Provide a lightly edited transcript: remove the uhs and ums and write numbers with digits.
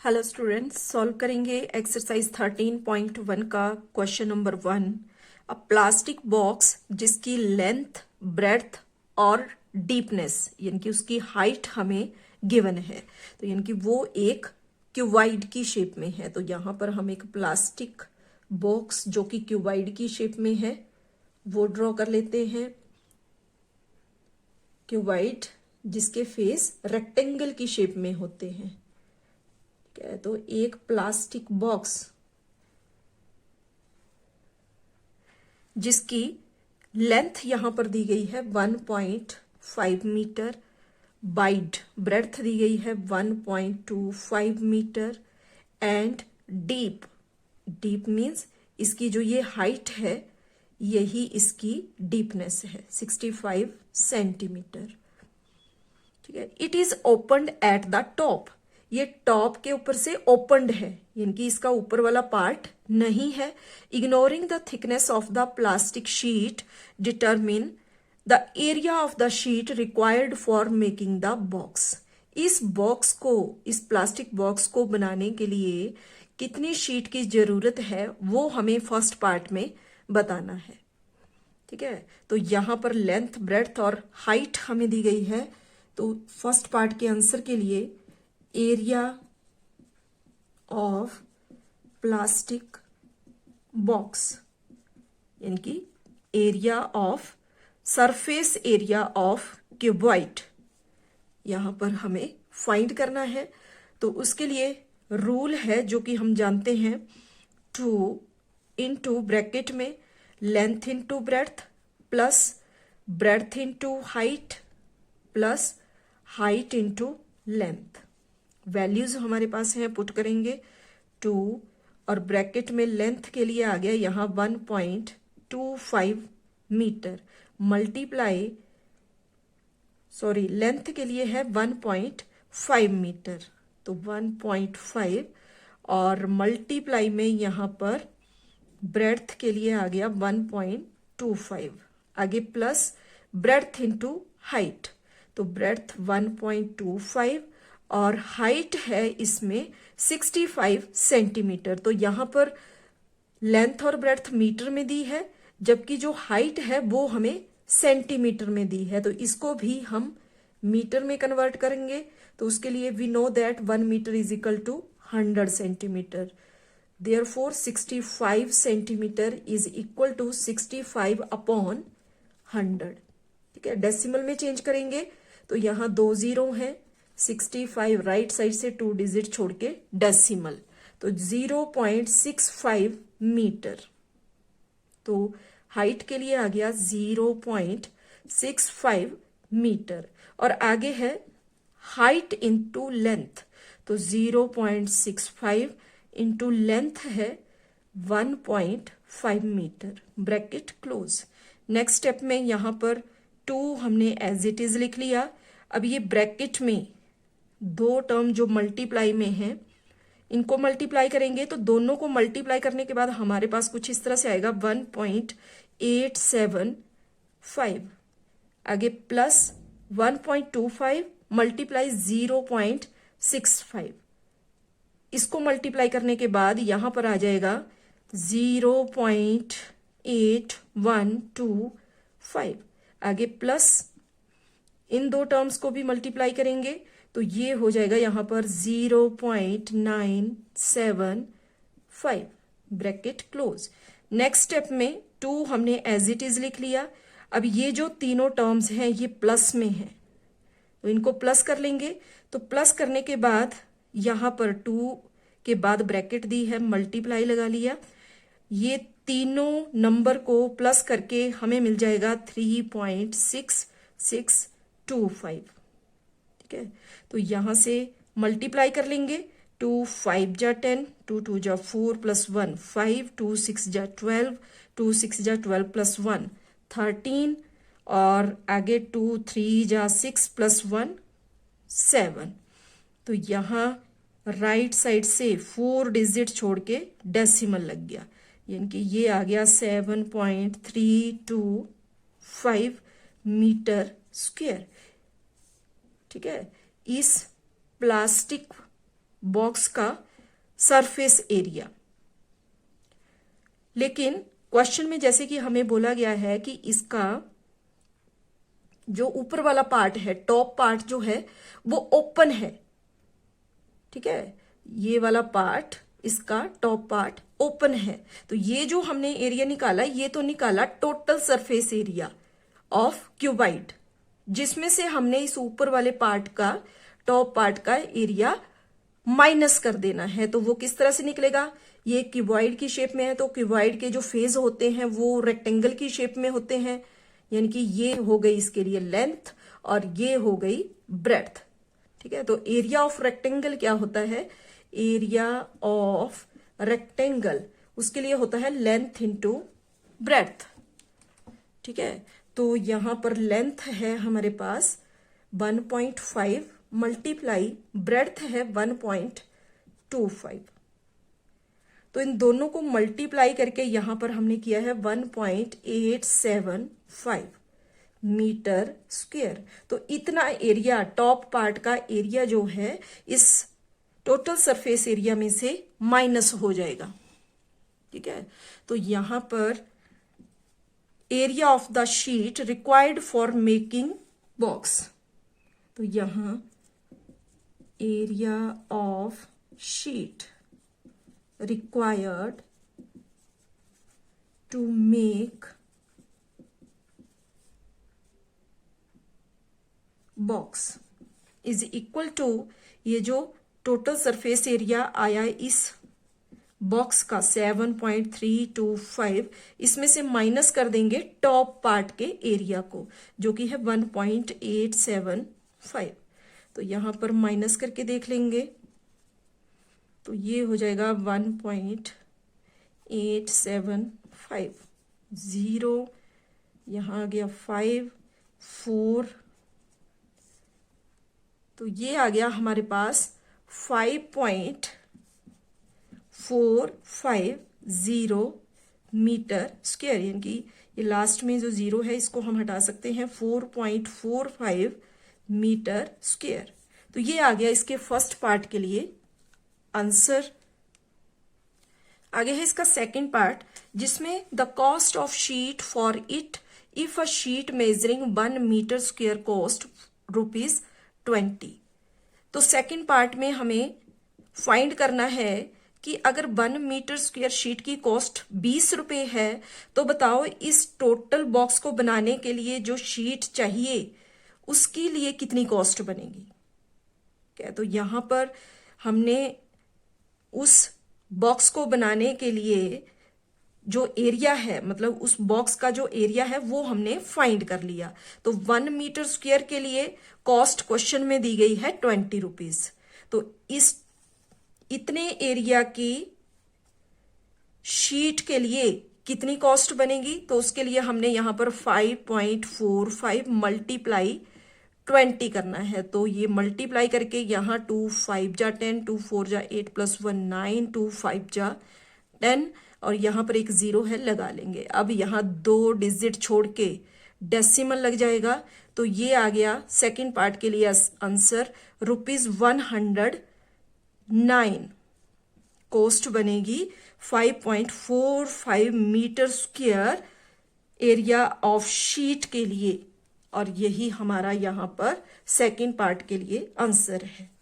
Hello students, solve करेंगे exercise 13.1 का question number 1। अ plastic box जिसकी लेंथ, ब्रेड्थ और डीपनेस यानी कि उसकी हाइट हमें गिवन है, तो यानी कि वो एक क्यूबाइड की शेप में है। तो यहाँ पर हम एक प्लास्टिक बॉक्स जो कि क्यूबाइड की शेप में है वो ड्रॉ कर लेते हैं। क्यूबाइड जिसके फेस रेक्टेंगल की शेप में होते हैं। तो एक प्लास्टिक बॉक्स जिसकी लेंथ यहां पर दी गई है 1.5 मीटर, वाइड ब्रेड्थ दी गई है 1.25 metre and deep, deep means इसकी जो ये हाइट है यही इसकी डीपनेस है 65 सेंटीमीटर। ठीक है। It is opened at the top, ये टॉप के ऊपर से ओपनड है यानी कि इसका ऊपर वाला पार्ट नहीं है। Ignoring the thickness of the plastic sheet determine the area of the sheet required for making the box. इस बॉक्स को, इस प्लास्टिक बॉक्स को बनाने के लिए कितनी शीट की जरूरत है वो हमें फर्स्ट पार्ट में बताना है। ठीक है। तो यहां पर लेंथ, ब्रेड्थ और हाइट हमें दी गई है। तो फर्स्ट पार्ट के आंसर के लिए एरिया ऑफ प्लास्टिक बॉक्स यानी कि area of, surface area of cuboid यहां पर हमें फाइंड करना है। तो उसके लिए रूल है जो कि हम जानते हैं, 2 इंटू ब्रैकेट में length into breadth plus breadth into height plus height into length. Values हमारे पास हैं, पुट करेंगे 2 और ब्रैकेट में लेंथ के लिए आ गया यहां 1.25 मीटर मल्टीप्लाई, सॉरी लेंथ के लिए है 1.5 मीटर, तो 1.5 और मल्टीप्लाई में यहां पर ब्रेड्थ के लिए आ गया 1.25, आगे प्लस ब्रेड्थ इंटू हाइट, तो ब्रेड्थ 1.25 और हाइट है इसमें 65 सेंटीमीटर। तो यहां पर लेंथ और ब्रेड्थ मीटर में दी है जबकि जो हाइट है वो हमें सेंटीमीटर में दी है। तो इसको भी हम मीटर में कन्वर्ट करेंगे। तो उसके लिए we know that 1 metre is equal to 100 centimetre. Therefore 65 centimetre is equal to 65 upon 100। ठीक है। डेसिमल में चेंज करेंगे तो यहां 2 जीरो है, 65 राइट साइड से 2 डिजिट छोड़ के डेसिमल, तो 0.65 मीटर। तो हाइट के लिए आ गया 0.65 मीटर और आगे है हाइट इंटू लेंथ, तो 0.65 इंटू लेंथ है 1.5 metre, bracket close. Next step में यहां पर 2 हमने एज इट इज लिख लिया। अब ये ब्रैकेट में दो टर्म जो मल्टीप्लाई में है इनको मल्टीप्लाई करेंगे, तो दोनों को मल्टीप्लाई करने के बाद हमारे पास कुछ इस तरह से आएगा 1.875, आगे प्लस 1.25 मल्टीप्लाई 0.65, इसको मल्टीप्लाई करने के बाद यहां पर आ जाएगा 0.8125, आगे प्लस इन दो टर्म्स को भी मल्टीप्लाई करेंगे तो ये हो जाएगा यहां पर 0.975, ब्रैकेट क्लोज। नेक्स्ट स्टेप में 2 हमने एज इट इज लिख लिया। अब ये जो तीनों टर्म्स हैं ये प्लस में है तो इनको प्लस कर लेंगे। तो प्लस करने के बाद यहां पर 2 के बाद ब्रैकेट दी है, मल्टीप्लाई लगा लिया। ये तीनों नंबर को प्लस करके हमें मिल जाएगा 3.6625। ठीक है। तो यहां से मल्टीप्लाई कर लेंगे, 2 5 जा 10, 2 2 जा 4 प्लस 1 5, 2 6 जा 12, 2 6 जा 12 प्लस 1 13 और आगे 2 3 जा 6 प्लस 1 7। तो यहां राइट साइड से 4 डिजिट छोड़ के डेसिमल लग गया यानी कि ये आ गया 7.325 मीटर स्क्वायर। ठीक है। इस प्लास्टिक बॉक्स का सरफेस एरिया। लेकिन क्वेश्चन में जैसे कि हमें बोला गया है कि इसका जो ऊपर वाला पार्ट है, टॉप पार्ट जो है वो ओपन है, ठीक है, ये वाला पार्ट, इसका टॉप पार्ट ओपन है। तो ये जो हमने एरिया निकाला, ये तो निकाला total surface area of cuboid, जिसमें से हमने इस ऊपर वाले पार्ट का, टॉप पार्ट का एरिया माइनस कर देना है। तो वो किस तरह से निकलेगा, ये क्यूबॉइड की शेप में है, तो क्यूबॉइड के जो फेस होते हैं वो रेक्टेंगल की शेप में होते हैं, यानी कि ये हो गई इसके लिए लेंथ और ये हो गई ब्रेड्थ, ठीक है। तो एरिया ऑफ रेक्टेंगल क्या होता है, एरिया ऑफ रेक्टेंगल उसके लिए होता है लेंथ इंटू ब्रेड्थ, ठीक है। तो यहां पर लेंथ है हमारे पास 1.5 मल्टीप्लाई ब्रेड्थ है 1.25। तो इन दोनों को मल्टीप्लाई करके यहां पर हमने किया है 1.875 मीटर स्क्वायर। तो इतना एरिया, टॉप पार्ट का एरिया जो है इस टोटल सरफेस एरिया में से माइनस हो जाएगा, ठीक है। तो यहां पर area of the sheet required for making box, तो यहां area of sheet required to make box is equal to, ये जो टोटल सरफेस एरिया आया इस बॉक्स का 7.325, इसमें से माइनस कर देंगे टॉप पार्ट के एरिया को जो कि है 1.875। तो यहां पर माइनस करके देख लेंगे, तो ये हो जाएगा 1.875, 0 यहाँ आ गया 5 4, तो ये आ गया हमारे पास 5.450 मीटर स्क्वायर, यानी कि ये लास्ट में जो 0 है इसको हम हटा सकते हैं, 4.45 मीटर स्क्वायर। तो ये आ गया इसके फर्स्ट पार्ट के लिए आंसर। आगे है इसका सेकंड पार्ट, जिसमें the cost of sheet for it if a sheet measuring 1 metre square cost ₹20। तो सेकंड पार्ट में हमें फाइंड करना है कि अगर 1 मीटर स्क्वायर शीट की कॉस्ट 20 रुपए है, तो बताओ इस टोटल बॉक्स को बनाने के लिए जो शीट चाहिए उसके लिए कितनी कॉस्ट बनेगी। क्या, तो यहां पर हमने उस बॉक्स को बनाने के लिए जो एरिया है, मतलब उस बॉक्स का जो एरिया है वो हमने फाइंड कर लिया। तो 1 मीटर स्क्वायर के लिए कॉस्ट क्वेश्चन में दी गई है 20 रुपीज। तो इस इतने एरिया की शीट के लिए कितनी कॉस्ट बनेगी, तो उसके लिए हमने यहां पर 5.45 मल्टीप्लाई 20 करना है। तो ये मल्टीप्लाई करके यहाँ 2 5 जा 10, 2 4 जा 8 + 1 9, 2 5 जा 10, और यहाँ पर एक 0 है, लगा लेंगे। अब यहाँ 2 डिजिट छोड़ के डेसिमल लग जाएगा। तो ये आ गया सेकंड पार्ट के लिए आंसर ₹109। कॉस्ट बनेगी 5.45 metre square area of sheet के लिए, और यही हमारा यहाँ पर सेकंड पार्ट के लिए आंसर है।